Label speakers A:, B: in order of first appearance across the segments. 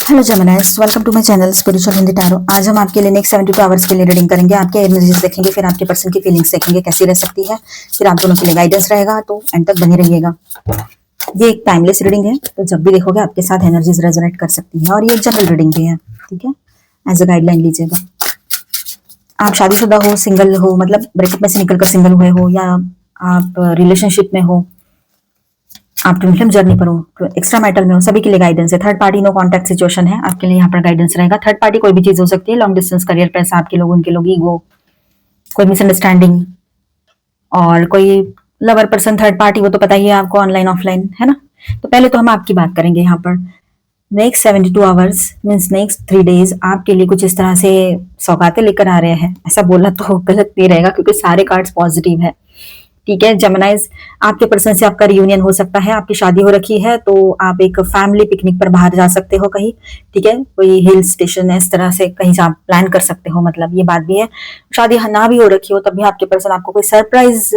A: Hello जमनाइट्स, welcome to my channel spiritual Hindi tarot. आज हम आपके लिए नेक्स्ट 72 आवर्स के लिए रीडिंग करेंगे। आपके एनर्जीज देखेंगे, फिर आपके पर्सन की फीलिंग्स देखेंगे कैसी रह सकती है, फिर आप दोनों के लिए गाइडेंस रहेगा, तो एंड तक बने रहिएगा। ये एक टाइमलेस रीडिंग है, तो जब भी देखोगे आपके साथ एनर्जीज रेजोनेट कर सकती है, और ये जनरल रीडिंग भी है, ठीक है। एज अ गाइडलाइन लीजिएगा। आप शादीशुदा हो, सिंगल हो, मतलब ब्रेकअप में से निकलकर सिंगल हुए हो, या आप रिलेशनशिप में हो, आप ट्विन फ्लेम जर्नी पर हो, एक्स्ट्रा मैरिटल में हो, सभी के लिए गाइडेंस है। Third party no contact situation है, आपके लिए यहाँ पर गाइडेंस रहेगा। थर्ड पार्टी कोई भी चीज हो सकती है, लॉन्ग डिस्टेंस, करियर, पैसा, आपके लोग, उनके लोग, ईगो, कोई मिसअंडरस्टैंडिंग, और कोई लवर पर्सन थर्ड पार्टी, वो तो पता ही है आपको, ऑनलाइन ऑफलाइन, है ना। तो पहले तो हम आपकी बात करेंगे यहाँ पर। Next 72 hours means next 3 days आपके लिए कुछ इस तरह से सौगातें लेकर आ रहे हैं। ऐसा बोलना तो गलत नहीं रहेगा, क्योंकि सारे कार्ड्स पॉजिटिव है, ठीक है। जमनाइज, आपके पर्सन से आपका रियूनियन हो सकता है, आपकी शादी हो रखी है तो आप एक फैमिली पिकनिक पर बाहर जा सकते हो कहीं, ठीक है। कोई हिल स्टेशन इस तरह से कहीं से आप प्लान कर सकते हो, मतलब ये बात भी है। शादी ना भी हो रखी हो तब भी आपके पर्सन आपको कोई सरप्राइज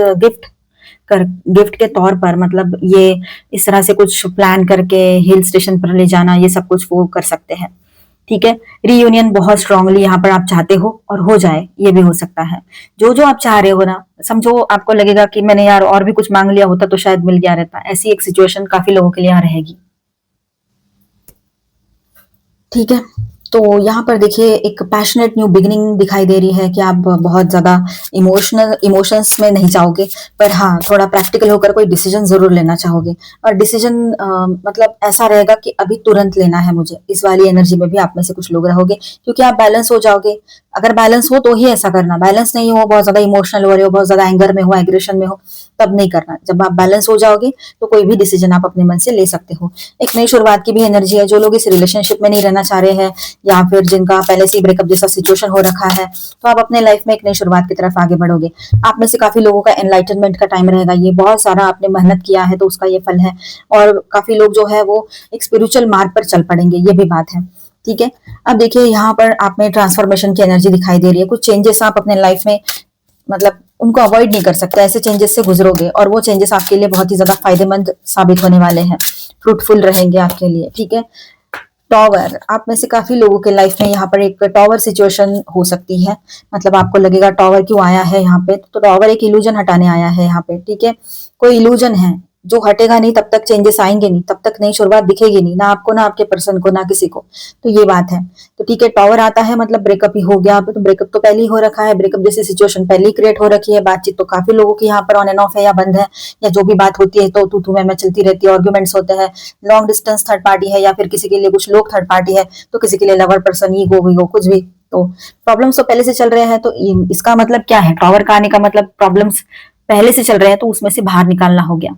A: गिफ्ट के तौर पर, मतलब ये इस तरह से कुछ प्लान करके हिल स्टेशन पर ले जाना, ये सब कुछ वो कर सकते हैं, ठीक है। रीयूनियन बहुत स्ट्रांगली यहाँ पर आप चाहते हो और हो जाए, ये भी हो सकता है। जो जो आप चाह रहे हो ना, समझो आपको लगेगा कि मैंने यार और भी कुछ मांग लिया होता तो शायद मिल गया रहता, ऐसी एक सिचुएशन काफी लोगों के लिए यहाँ रहेगी, ठीक है। तो यहाँ पर देखिए एक पैशनेट न्यू बिगिनिंग दिखाई दे रही है कि आप बहुत ज्यादा इमोशंस में नहीं जाओगे, पर हाँ थोड़ा प्रैक्टिकल होकर कोई डिसीजन जरूर लेना चाहोगे। और डिसीजन मतलब ऐसा रहेगा कि अभी तुरंत लेना है मुझे, इस वाली एनर्जी में भी आप में से कुछ लोग रहोगे, क्योंकि आप बैलेंस हो जाओगे। अगर बैलेंस हो तो ही ऐसा करना, बैलेंस नहीं हो, बहुत ज्यादा इमोशनल हो रहे हो, बहुत ज्यादा एंगर में हो, एग्रेशन में हो, तब नहीं करना। जब आप बैलेंस हो जाओगे तो कोई भी डिसीजन आप अपने मन से ले सकते हो। एक नई शुरुआत की भी एनर्जी है। जो लोग इस रिलेशनशिप में नहीं रहना चाह रहे हैं, या फिर जिनका पहले से ही ब्रेकअप जैसा सिचुएशन हो रखा है, तो आप अपने लाइफ में एक नई शुरुआत की तरफ आगे बढ़ोगे। आप में से काफी लोगों का एनलाइटनमेंट का टाइम रहेगा, ये बहुत सारा आपने मेहनत किया है तो उसका ये फल है। और काफी लोग जो है वो एक स्पिरिचुअल मार्ग पर चल पड़ेंगे, ये भी बात है, ठीक है। अब देखिए यहाँ पर आप में ट्रांसफॉर्मेशन की एनर्जी दिखाई दे रही है। कुछ चेंजेस आप अपने लाइफ में, मतलब उनको अवॉइड नहीं कर सकते, ऐसे चेंजेस से गुजरोगे, और वो चेंजेस आपके लिए बहुत ही ज्यादा फायदेमंद साबित होने वाले हैं, फ्रूटफुल रहेंगे आपके लिए, ठीक है। टॉवर, आप में से काफी लोगों के लाइफ में यहाँ पर एक टॉवर सिचुएशन हो सकती है। मतलब आपको लगेगा टॉवर क्यों आया है यहाँ पे, तो टॉवर एक इल्यूजन हटाने आया है यहाँ पे, ठीक है। कोई इल्यूजन है जो हटेगा नहीं, तब तक चेंजेस आएंगे नहीं, तब तक नई शुरुआत दिखेगी नहीं, ना आपको, ना आपके पर्सन को, ना किसी को, तो ये बात है। तो ठीक है, टॉवर आता है मतलब ब्रेकअप ही हो गया, तो ब्रेकअप तो पहले ही हो रखा है, ब्रेकअप जैसी सिचुएशन पहले ही क्रिएट हो रखी है। बातचीत तो काफी लोगों की यहाँ पर ऑन एंड ऑफ है या बंद है, या जो भी बात होती है तो तू मैं चलती रहती है, आर्ग्यूमेंट्स होते हैं। लॉन्ग डिस्टेंस थर्ड पार्टी है, या फिर किसी के लिए कुछ लोग थर्ड पार्टी है, तो किसी के लिए लवर पर्सन, ईगो वीगो कुछ भी, तो प्रॉब्लम्स तो पहले से चल रहे हैं। तो इसका मतलब क्या है, टॉवर का आने का मतलब प्रॉब्लम्स पहले से चल रहे हैं, तो उसमें से बाहर निकालना हो गया।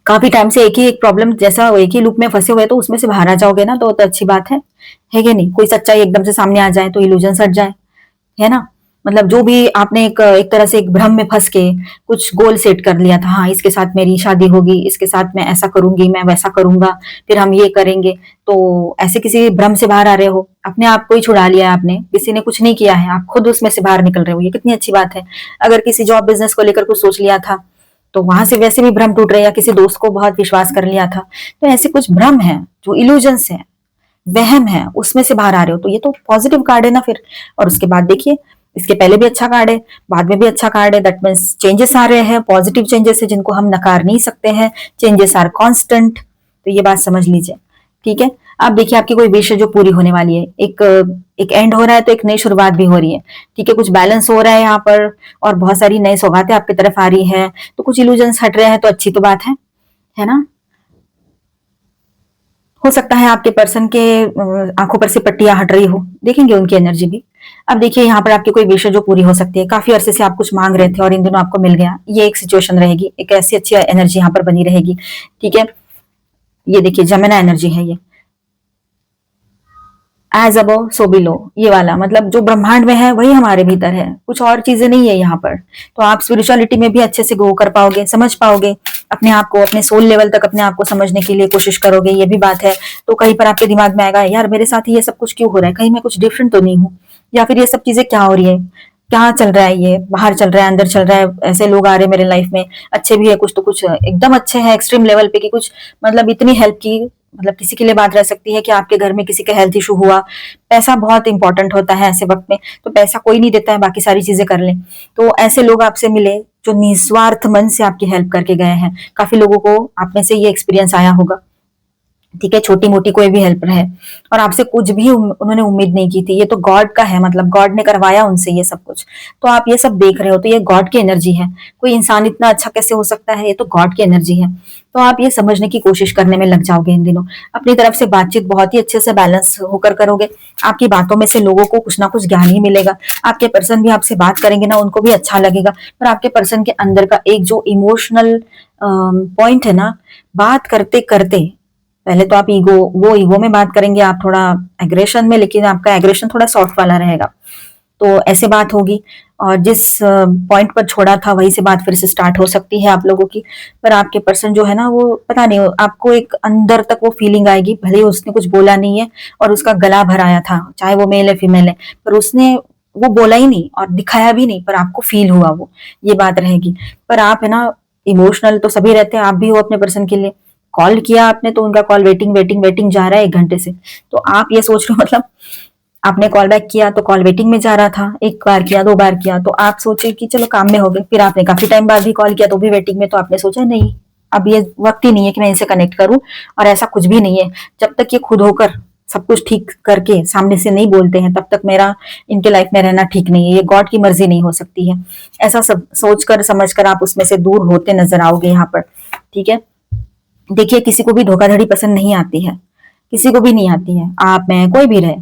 A: काफी टाइम से एक ही एक प्रॉब्लम जैसा एक ही लूप में फंसे हुए, तो उसमें से बाहर आ जाओगे ना, तो अच्छी बात है कि नहीं। कोई सच्चाई एकदम से सामने आ जाए तो इल्यूजन हट जाए, है ना। मतलब जो भी आपने एक तरह से एक भ्रम में फंस के कुछ गोल सेट कर लिया था, हाँ इसके साथ मेरी शादी होगी, इसके साथ मैं ऐसा करूंगी, मैं वैसा करूंगा, फिर हम ये करेंगे, तो ऐसे किसी भ्रम से बाहर आ रहे हो, अपने आप को ही छुड़ा लिया है आपने, किसी ने कुछ नहीं किया है, आप खुद उसमें से बाहर निकल रहे हो, ये कितनी अच्छी बात है। अगर किसी जॉब बिजनेस को लेकर कुछ सोच लिया था, तो वहां से वैसे भी भ्रम टूट रहे, या किसी दोस्त को बहुत विश्वास कर लिया था, तो ऐसे कुछ भ्रम है जो इल्यूजन्स है, वहम है, उसमें से बाहर आ रहे हो, तो ये तो पॉजिटिव कार्ड है ना फिर। और उसके बाद देखिए, इसके पहले भी अच्छा कार्ड है, बाद में भी अच्छा कार्ड है, दैट मीन्स चेंजेस आ रहे हैं, पॉजिटिव चेंजेस है जिनको हम नकार नहीं सकते हैं। चेंजेस आर कांस्टेंट, तो ये बात समझ लीजिए, ठीक है। अब देखिए आपकी कोई विश है जो पूरी होने वाली है, एक एंड हो रहा है तो एक नई शुरुआत भी हो रही है, ठीक है। कुछ बैलेंस हो रहा है यहाँ पर, और बहुत सारी नई सौगातें आपकी तरफ आ रही है, तो कुछ इल्यूजन्स हट रहे हैं, तो अच्छी तो बात है ना। हो सकता है आपके पर्सन के आंखों पर से पट्टियां हट रही हो, देखेंगे उनकी एनर्जी भी। अब देखिए यहाँ पर आपकी कोई विश जो पूरी हो सकती है, काफी अरसे से आप कुछ मांग रहे थे और इन दिनों आपको मिल गया, ये एक सिचुएशन रहेगी, एक ऐसी अच्छी एनर्जी यहाँ पर बनी रहेगी, ठीक है। ये देखिए जमेना एनर्जी है ये, एज अबव सो बिलो, ये वाला मतलब जो ब्रह्मांड में है वही हमारे भीतर है, कुछ और चीजें नहीं है यहाँ पर। तो आप स्पिरिचुअलिटी में भी अच्छे से ग्रो कर पाओगे, समझ पाओगे अपने आप को, अपने सोल लेवल तक अपने आप को समझने के लिए कोशिश करोगे, ये भी बात है। तो कहीं पर आपके दिमाग में आएगा, यार मेरे साथ ही ये सब कुछ क्यों हो रहा है, कहीं मैं कुछ डिफरेंट तो नहीं हूँ, या फिर ये सब चीजें क्या हो रही है, क्या चल रहा है, ये बाहर चल रहा है, अंदर चल रहा है, ऐसे लोग आ रहे हैं मेरे लाइफ में, अच्छे भी है कुछ, तो कुछ एकदम अच्छे हैं एक्सट्रीम लेवल पे, कि कुछ मतलब इतनी हेल्प की, मतलब किसी के लिए बात रह सकती है कि आपके घर में किसी का हेल्थ इशू हुआ, पैसा बहुत इंपॉर्टेंट होता है ऐसे वक्त में, तो पैसा कोई नहीं देता है, बाकी सारी चीजें कर लें। तो ऐसे लोग आपसे मिले जो निस्वार्थ मन से आपकी हेल्प करके गए हैं। काफी लोगों को आप में से ये एक्सपीरियंस आया होगा, ठीक है, छोटी मोटी कोई भी हेल्प रहे, और आपसे कुछ भी उन्होंने उम्मीद नहीं की थी। ये तो गॉड का है, मतलब गॉड ने करवाया उनसे ये सब कुछ। तो आप ये सब देख रहे हो तो ये गॉड की एनर्जी है। कोई इंसान इतना अच्छा कैसे हो सकता है, ये तो गॉड की एनर्जी है। तो आप ये समझने की कोशिश करने में लग जाओगे इन दिनों। अपनी तरफ से बातचीत बहुत ही अच्छे से बैलेंस होकर करोगे। आपकी बातों में से लोगों को कुछ ना कुछ ज्ञान ही मिलेगा। आपके पर्सन भी आपसे बात करेंगे ना, उनको भी अच्छा लगेगा। पर आपके पर्सन के अंदर का एक जो इमोशनल पॉइंट है ना, बात करते करते पहले तो आप ईगो में बात करेंगे, आप थोड़ा एग्रेशन में, लेकिन आपका एग्रेशन थोड़ा सॉफ्ट वाला रहेगा। तो ऐसे बात होगी, और जिस पॉइंट पर छोड़ा था वहीं से बात फिर से स्टार्ट हो सकती है आप लोगों की। पर आपके पर्सन जो है ना, वो पता नहीं, आपको एक अंदर तक वो फीलिंग आएगी, भले ही उसने कुछ बोला नहीं है और उसका गला भर आया था, चाहे वो मेल है फीमेल है, पर उसने वो बोला ही नहीं और दिखाया भी नहीं, पर आपको फील हुआ वो, ये बात रहेगी। पर आप है ना, इमोशनल तो सभी रहते हैं, आप भी हो अपने पर्सन के लिए। कॉल किया आपने तो उनका कॉल वेटिंग वेटिंग वेटिंग जा रहा है 1 घंटे से। तो आप ये सोच रहे हो, मतलब आपने कॉल बैक किया तो कॉल वेटिंग में जा रहा था, 1 बार किया 2 बार किया तो आप सोचे कि चलो काम में हो गए, फिर आपने काफी टाइम बाद भी कॉल किया तो भी वेटिंग में, तो आपने सोचा नहीं, अब ये वक्त ही नहीं है कि मैं इनसे कनेक्ट करूं। और ऐसा कुछ भी नहीं है, जब तक ये खुद होकर सब कुछ ठीक करके सामने से नहीं बोलते हैं, तब तक मेरा इनके लाइफ में रहना ठीक नहीं है। ये गॉड की मर्जी नहीं हो सकती है। ऐसा सब सोचकर समझकर आप उसमें से दूर होते नजर आओगे यहाँ पर, ठीक है। देखिए, किसी को भी धोखाधड़ी पसंद नहीं आती है, किसी को भी नहीं आती है, आप में कोई भी रहे।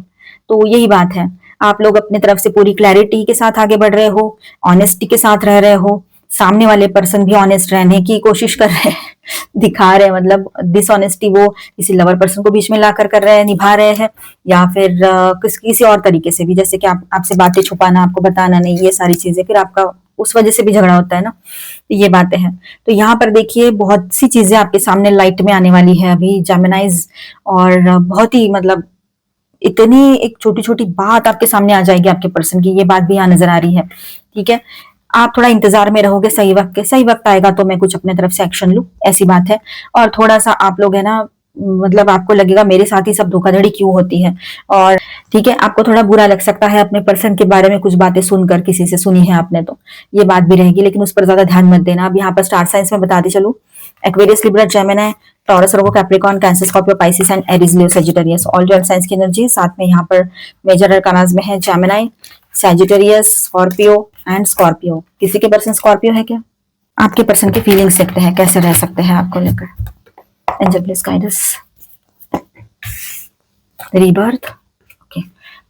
A: तो यही बात है, आप लोग अपने तरफ से पूरी क्लैरिटी के साथ आगे बढ़ रहे हो, ऑनेस्टी के साथ रह रहे हो। सामने वाले पर्सन भी ऑनेस्ट रहने की कोशिश कर रहे हैं दिखा रहे हैं, मतलब डिसऑनेस्टी वो किसी लवर पर्सन को बीच में लाकर कर रहे हैं, निभा रहे हैं, या फिर किसी और तरीके से भी, जैसे कि आपसे बातें छुपाना, आपको बताना नहीं, ये सारी चीजें, फिर आपका उस वजह से भी झगड़ा होता है ना। तो ये बातें हैं। तो यहाँ पर देखिए, बहुत सी चीजें आपके सामने लाइट में आने वाली है अभी जेमिनाइज, और बहुत ही मतलब इतनी एक छोटी छोटी बात आपके सामने आ जाएगी आपके पर्सन की, ये बात भी यहाँ नजर आ रही है, ठीक है। आप थोड़ा इंतजार में रहोगे, सही वक्त के, सही वक्त आएगा तो मैं कुछ अपने तरफ से एक्शन लूं, ऐसी बात है। और थोड़ा सा आप लोग है ना, मतलब आपको लगेगा मेरे साथ ही सब धोखाधड़ी क्यों होती है, और ठीक है, आपको थोड़ा बुरा लग सकता है अपने पर्सन के बारे में कुछ बातें सुनकर, किसी से सुनी है आपने तो ये बात भी रहेगी, लेकिन उस पर ज्यादा ध्यान मत देना। अब यहाँ पर स्टार साइंस में बताते चलूं, Aquarius, Libra, Gemini, taurus, Virgo, Capricorn, cancer, Scorpio, Pisces and Aries, Leo, Sagittarius, all 12 science की एनर्जी। साथ में यहाँ पर मेजर अरकानाज में है Gemini, Sagittarius, Scorpio and Scorpio. किसी के पर्सन स्कॉर्पियो है क्या? आपके पर्सन की फीलिंग्स देखते हैं कैसे रह सकते हैं आपको लेकर। Angel please guide us. Rebirth, okay,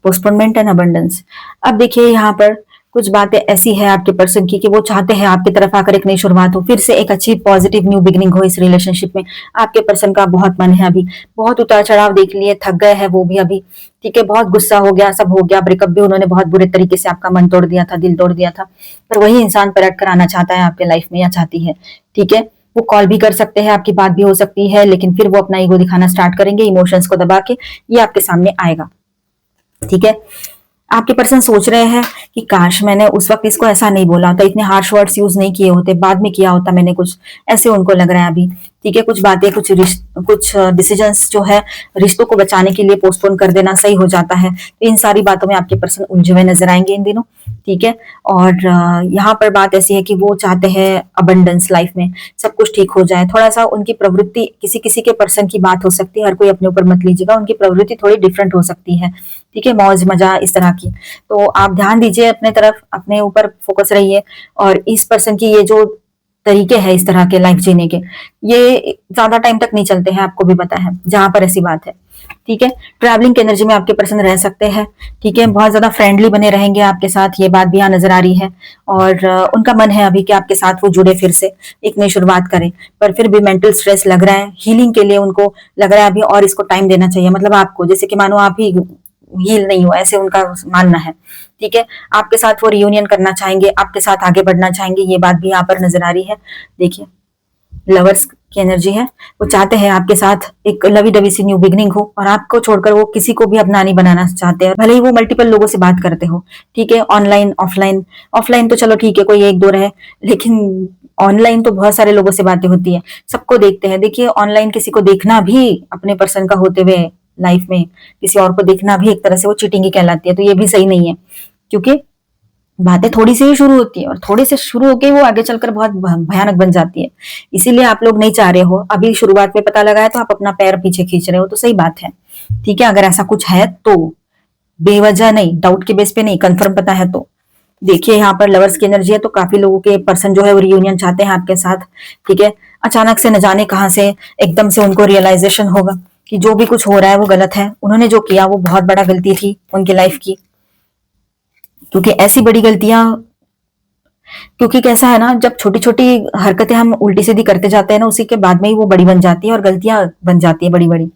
A: postponement and abundance. अब देखिए, यहाँ पर कुछ बातें ऐसी है आपके पर्सन की कि वो चाहते हैं आपकी तरफ आकर एक नई शुरुआत हो, फिर से एक अच्छी पॉजिटिव न्यू बिगनिंग हो इस रिलेशनशिप में। आपके पर्सन का बहुत मन है, अभी बहुत उतार चढ़ाव देख लिए, थक गए हैं वो भी अभी, ठीक है, बहुत गुस्सा हो गया, सब हो गया, ब्रेकअप भी उन्होंने बहुत बुरे तरीके से आपका मन तोड़ दिया था, दिल तोड़ दिया था। पर वही इंसान पलट कर आना चाहता है आपके लाइफ में, या चाहती है, ठीक है। वो कॉल भी कर सकते हैं, आपकी बात भी हो सकती है, लेकिन फिर वो अपना ईगो दिखाना स्टार्ट करेंगे, इमोशंस को दबा के ये आपके सामने आएगा, ठीक है। आपके पर्सन सोच रहे हैं कि काश मैंने उस वक्त इसको ऐसा नहीं बोला होता, इतने हार्श वर्ड्स यूज नहीं किए होते, बाद में किया होता मैंने कुछ, ऐसे उनको लग रहा है अभी, ठीक है। कुछ बातें, कुछ डिसीजंस जो है रिश्तों को बचाने के लिए पोस्टपोन कर देना सही हो जाता है। तो इन सारी बातों में आपके पर्सन उलझे हुए नजर आएंगे इन दिनों, ठीक है। और यहाँ पर बात ऐसी है कि वो चाहते हैं अबंडेंस लाइफ में, सब कुछ ठीक हो जाए। थोड़ा सा उनकी प्रवृत्ति, किसी किसी के पर्सन की बात हो सकती है, हर कोई अपने ऊपर मत लीजिएगा, उनकी प्रवृत्ति थोड़ी डिफरेंट हो सकती है, ठीक है, मौज मजा इस तरह की। तो आप ध्यान दीजिए अपने तरफ, अपने ऊपर फोकस रहिए। और इस पर्सन की ये जो तरीके हैं इस तरह के लाइफ जीने के, ये ज्यादा टाइम तक नहीं चलते हैं, आपको भी पता है, जहां पर ऐसी बात है, ठीक है। ट्रैवलिंग की एनर्जी में आपके पर्सन रह सकते हैं, ठीक है, बहुत ज्यादा फ्रेंडली बने रहेंगे आपके साथ, ये बात भी यहाँ नजर आ रही है। और उनका मन है अभी कि आपके साथ वो जुड़े, फिर से एक नई शुरुआत करें, पर फिर भी मेंटल स्ट्रेस लग रहा है, हीलिंग के लिए उनको लग रहा है अभी और इसको टाइम देना चाहिए, मतलब आपको, जैसे कि मानो आप ही हील नहीं हो, ऐसे उनका मानना है, ठीक है। आपके साथ वो रियूनियन करना चाहेंगे, आपके साथ आगे बढ़ना चाहेंगे, ये बात भी यहाँ पर नजर आ रही है। देखिए, लवर्स की एनर्जी है। वो चाहते हैं आपके साथ एक लवी डवी सी न्यू बिगनिंग हो, और आपको छोड़कर वो किसी को भी अपना नहीं बनाना चाहते हैं, भले ही वो मल्टीपल लोगों से बात करते हो। ठीक है, ऑनलाइन ऑफलाइन, ऑफलाइन तो चलो ठीक है, कोई एक दो रहे, लेकिन ऑनलाइन तो बहुत सारे लोगों से बातें होती है, सबको देखते हैं। देखिए ऑनलाइन किसी को देखना भी अपने पर्सन का होते हुए लाइफ में किसी और को देखना भी एक तरह से वो चीटिंग ही कहलाती है, तो ये भी सही नहीं है, क्योंकि बातें थोड़ी सी ही शुरू होती है और थोड़ी से शुरू होके वो आगे चलकर बहुत भयानक बन जाती है। इसीलिए आप लोग नहीं चाह रहे हो, अभी शुरुआत में पता लगा है तो आप अपना पैर पीछे खींच रहे हो, तो सही बात है। ठीक है, अगर ऐसा कुछ है तो बेवजह नहीं, डाउट के बेस पे नहीं, कंफर्म पता है तो। देखिए यहाँ पर लवर्स की एनर्जी है, तो काफी लोगों के पर्सन जो है वो रियूनियन चाहते हैं आपके साथ। ठीक है, अचानक से न जाने कहां से एकदम से उनको रियलाइजेशन होगा कि जो भी कुछ हो रहा है वो गलत है, उन्होंने जो किया वो बहुत बड़ा गलती थी उनकी लाइफ की। क्योंकि ऐसी बड़ी गलतियां, क्योंकि कैसा है ना, जब छोटी छोटी हरकतें हम उल्टी सीधी करते जाते हैं ना, उसी के बाद में ही वो बड़ी बन जाती है और गलतियां बन जाती है बड़ी बड़ी,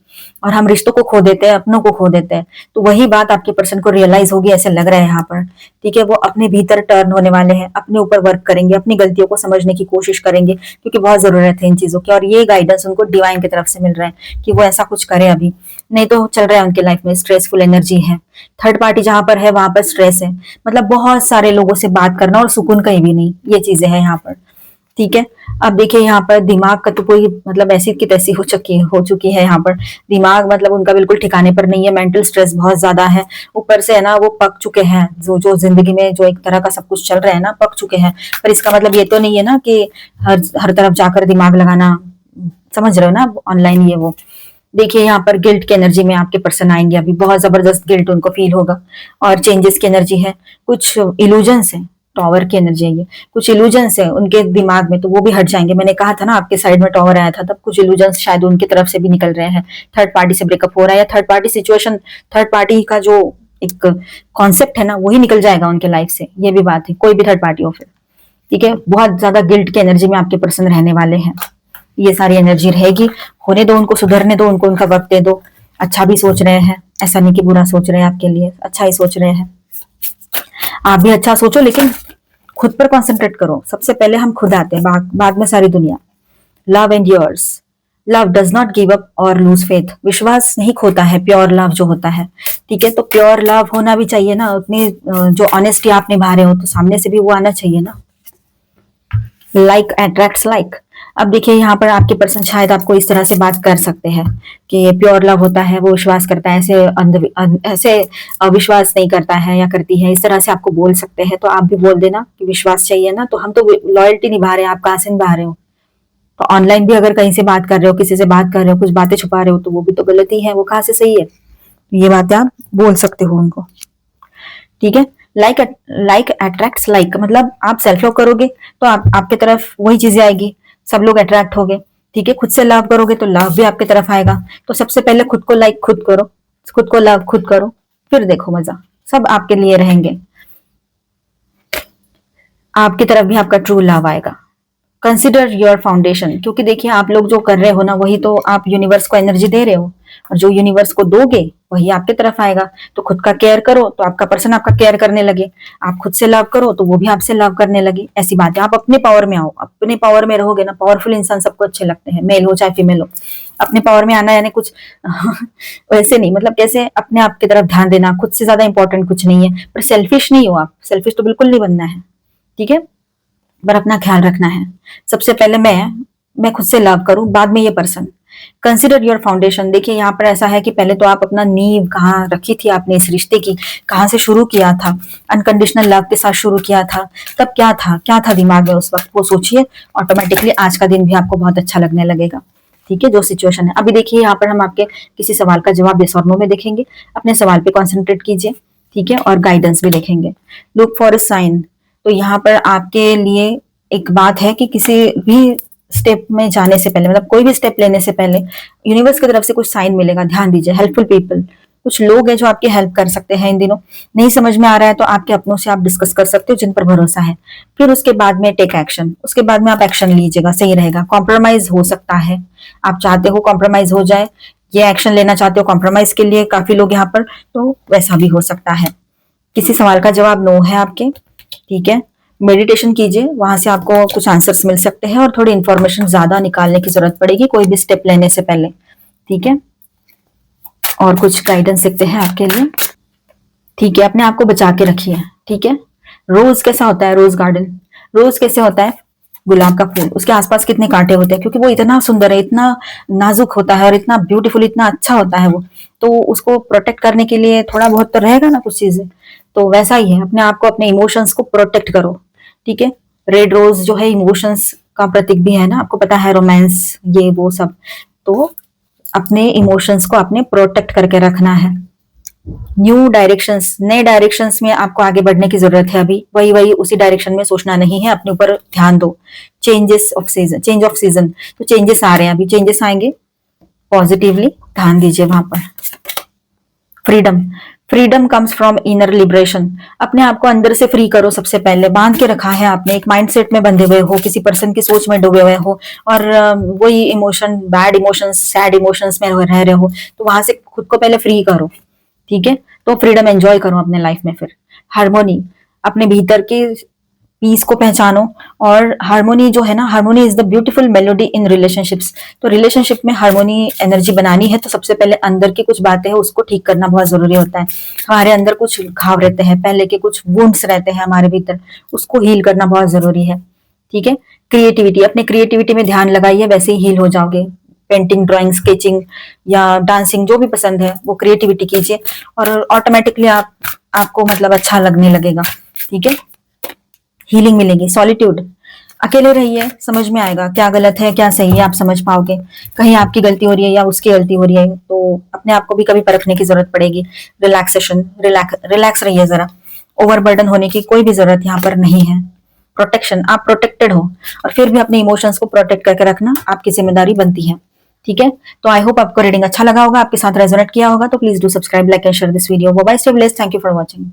A: और हम रिश्तों को खो देते हैं, अपनों को खो देते हैं। तो वही बात आपके पर्सन को रियलाइज होगी, ऐसे लग रहा है यहाँ पर। ठीक है, वो अपने भीतर टर्न होने वाले हैं, अपने ऊपर वर्क करेंगे, अपनी गलतियों को समझने की कोशिश करेंगे, क्योंकि बहुत जरूरत है इन चीजों की, और ये गाइडेंस उनको डिवाइन की तरफ से मिल रहा है कि वो ऐसा कुछ करें अभी, नहीं तो चल रहा है उनकी लाइफ में स्ट्रेसफुल एनर्जी है। थर्ड पार्टी जहां पर है वहां पर स्ट्रेस है, मतलब बहुत सारे लोगों से बात करना और सुकून कहीं भी नहीं, ये चीजें हैं यहाँ पर। ठीक है, अब देखिए यहाँ पर दिमाग का तो कोई मतलब ऐसी की तैसी हो चुकी है यहाँ पर। दिमाग मतलब उनका बिल्कुल ठिकाने पर नहीं है, मेंटल स्ट्रेस बहुत ज्यादा है, ऊपर से है ना वो पक चुके हैं, जो जो जिंदगी में जो एक तरह का सब कुछ चल रहा है ना, पक चुके हैं। पर इसका मतलब ये तो नहीं है ना कि हर तरफ जाकर दिमाग लगाना, समझ रहे हो ना, ऑनलाइन ये वो। देखिए यहाँ पर गिल्ट की एनर्जी में आपके पर्सन आएंगे, अभी बहुत जबरदस्त गिल्ट उनको फील होगा, और चेंजेस की एनर्जी है, कुछ इल्यूजन्स है, टॉवर की एनर्जी है ये, कुछ इल्यूजन्स है उनके दिमाग में, तो वो भी हट जाएंगे। मैंने कहा था ना आपके साइड में टॉवर आया था, तब कुछ इल्यूजन्स शायद उनकी तरफ से भी निकल रहे हैं। थर्ड पार्टी से ब्रेकअप हो रहा है, या third party situation, third party का जो एक कॉन्सेप्ट है ना, वही निकल जाएगा उनके लाइफ से, ये भी बात है, कोई भी थर्ड पार्टी हो फिर। ठीक है, बहुत ज्यादा गिल्ट की एनर्जी में आपके पर्सन रहने वाले हैं, ये सारी एनर्जी रहेगी। होने दो उनको, सुधरने दो उनको, उनका वक्त दे दो। अच्छा भी सोच रहे हैं, ऐसा नहीं कि बुरा सोच रहे हैं आपके लिए, अच्छा ही सोच रहे हैं। आप भी अच्छा सोचो, लेकिन खुद पर कॉन्सेंट्रेट करो, सबसे पहले हम खुद आते हैं, बाद में सारी दुनिया। Love and yours, love does not give up और लूज फेथ, विश्वास नहीं खोता है प्योर लव जो होता है। ठीक है, तो प्योर लव होना भी चाहिए ना, उतनी जो ऑनेस्टी आप निभा रहे हो, तो सामने से भी वो आना चाहिए ना। Like attracts like. अब देखिए यहाँ पर आपके पर्सन शायद आपको इस तरह से बात कर सकते हैं कि प्योर लव होता है वो विश्वास करता है, ऐसे अविश्वास नहीं करता है या करती है, इस तरह से आपको बोल सकते हैं। तो आप भी बोल देना कि विश्वास चाहिए ना, तो हम तो लॉयल्टी निभा रहे हैं, आप कहाँ से निभा रहे हो। तो ऑनलाइन भी अगर कहीं से बात कर रहे हो, किसी से बात कर रहे हो, कुछ बातें छुपा रहे हो, तो वो भी तो गलती है, वो कहाँ से सही है। ये बातें आप बोल सकते हो उनको। ठीक है, लाइक अट्रैक्ट्स लाइक, मतलब आप सेल्फ लव करोगे तो आपके तरफ वही चीजें आएगी, सब लोग अट्रैक्ट होंगे। ठीक है, खुद से लव करोगे तो लव भी आपकी तरफ आएगा। तो सबसे पहले खुद को लाइक खुद करो, खुद को लव खुद करो, फिर देखो मजा, सब आपके लिए रहेंगे, आपकी तरफ भी आपका ट्रू लव आएगा। कंसिडर योर फाउंडेशन, क्योंकि देखिए आप लोग जो कर रहे हो ना, वही तो आप यूनिवर्स को एनर्जी दे रहे हो, और जो यूनिवर्स को दोगे वही आपके तरफ आएगा। तो खुद का केयर करो तो आपका पर्सन आपका केयर करने लगे, आप खुद से लव करो तो वो भी आपसे लव करने लगे। ऐसी बात है, आप अपने पावर में आओ, अपने पावर में रहोगे ना। पावरफुल इंसान सबको अच्छे लगते हैं, मेल हो चाहे फीमेल हो। अपने पावर में आना यानी कुछ वैसे नहीं, मतलब कैसे अपने आप की तरफ ध्यान देना, खुद से ज्यादा इंपॉर्टेंट कुछ नहीं है, पर सेल्फिश नहीं हो आप, सेल्फिश तो बिल्कुल नहीं बनना है। ठीक है, पर अपना ख्याल रखना है। सबसे पहले मैं खुद से लव करूं, बाद में ये पर्सन। कंसिडर योर फाउंडेशन, देखिए यहाँ पर ऐसा है कि पहले तो आप अपना नींव कहाँ रखी थी आपने इस रिश्ते की, कहाँ से शुरू किया था, अनकंडीशनल लव के साथ शुरू किया था, तब क्या था दिमाग में उस वक्त, वो सोचिए। ऑटोमेटिकली आज का दिन भी आपको बहुत अच्छा लगने लगेगा। ठीक है, जो सिचुएशन है अभी देखिए यहाँ पर हम आपके किसी सवाल का जवाब यस और नो में देखेंगे, अपने सवाल पे कॉन्सेंट्रेट कीजिए। ठीक है, और गाइडेंस भी देखेंगे। लुक फॉर अ साइन, तो यहाँ पर आपके लिए एक बात है कि किसी भी स्टेप में जाने से पहले, मतलब कोई भी स्टेप लेने से पहले यूनिवर्स की तरफ से कुछ साइन मिलेगा, ध्यान दीजिए। हेल्पफुल पीपल, कुछ लोग हैं जो आपकी हेल्प कर सकते हैं इन दिनों। नहीं समझ में आ रहा है तो आपके अपनों से आप डिस्कस कर सकते हो जिन पर भरोसा है। फिर उसके बाद में टेक एक्शन, उसके बाद में आप एक्शन लीजिएगा, सही रहेगा। कॉम्प्रोमाइज हो सकता है, आप चाहते हो कॉम्प्रोमाइज हो जाए, ये एक्शन लेना चाहते हो कॉम्प्रोमाइज के लिए काफी लोग यहाँ पर, तो वैसा भी हो सकता है। किसी सवाल का जवाब नो है आपके। ठीक है, मेडिटेशन कीजिए, वहां से आपको कुछ आंसर्स मिल सकते हैं और थोड़ी इंफॉर्मेशन ज्यादा निकालने की जरूरत पड़ेगी कोई भी स्टेप लेने से पहले। ठीक है, और कुछ गाइडेंस देखते हैं आपके लिए। ठीक है, अपने आप को बचा के रखिए। ठीक है, रोज कैसा होता है, रोज गार्डन, रोज कैसे होता है, गुलाब का फूल, उसके आसपास कितने कांटे होते हैं, क्योंकि वो इतना सुंदर है, इतना नाजुक होता है और इतना ब्यूटीफुल, इतना अच्छा होता है वो, तो उसको प्रोटेक्ट करने के लिए थोड़ा बहुत तो रहेगा ना कुछ चीजें। तो वैसा ही है, अपने आप को, अपने इमोशंस को प्रोटेक्ट करो। ठीक है, रेड रोज जो है इमोशंस का प्रतीक भी है ना, आपको पता है, रोमांस, ये वो सब। तो अपने इमोशंस को अपने प्रोटेक्ट करके रखना है। न्यू डायरेक्शंस, नए डायरेक्शंस में आपको आगे बढ़ने की जरूरत है। अभी वही वही उसी डायरेक्शन में सोचना नहीं है, अपने ऊपर ध्यान दो। Changes off season, change off season, तो चेंजेस आ रहे हैं, अभी चेंजेस आएंगे, पॉजिटिवली ध्यान दीजिए वहां पर। Freedom, freedom comes from inner liberation. अपने आप को अंदर से फ्री करो। सबसे पहले बांध के रखा है आपने, एक माइंडसेट में बंधे हुए हो, किसी पर्सन की सोच में डूबे हुए हो, और वही emotion, bad emotions, sad emotions में रह रहे हो, तो वहां से खुद को पहले फ्री करो। ठीक है, तो फ्रीडम एंजॉय करो अपने लाइफ में। फिर हार्मोनी, अपने भीतर के पीस को पहचानो। और हार्मोनी जो है ना, harmony is the beautiful melody in relationships. तो रिलेशनशिप में हार्मोनी एनर्जी बनानी है तो सबसे पहले अंदर की कुछ बातें हैं उसको ठीक करना बहुत जरूरी होता है। हमारे अंदर कुछ घाव रहते हैं, पहले के कुछ वुंड्स रहते हैं हमारे भीतर, उसको हील करना बहुत जरूरी है। ठीक है, क्रिएटिविटी, अपने क्रिएटिविटी में ध्यान लगाइए, वैसे ही हील हो जाओगे। पेंटिंग, ड्राइंग, स्केचिंग या डांसिंग, जो भी पसंद है वो क्रिएटिविटी कीजिए और ऑटोमेटिकली आपको मतलब अच्छा लगने लगेगा। ठीक है, हीलिंग मिलेगी। सॉलिट्यूड, अकेले रहिए, समझ में आएगा क्या गलत है क्या सही है, आप समझ पाओगे। कहीं आपकी गलती हो रही है या उसकी गलती हो रही है, तो अपने आप को भी कभी परखने की जरूरत पड़ेगी। रिलैक्सेशन, रिलैक्स रहिए जरा। ओवरबर्डन होने की कोई भी जरूरत यहाँ पर नहीं है। प्रोटेक्शन, आप प्रोटेक्टेड हो और फिर भी अपने इमोशंस को प्रोटेक्ट करके रखना आपकी जिम्मेदारी बनती है। ठीक है, तो आई होप आपको रीडिंग अच्छा लगा होगा, आपके साथ रेजोनेट किया होगा, तो please do subscribe, like and share this video. Bye bye, stay blessed, thank you for watching.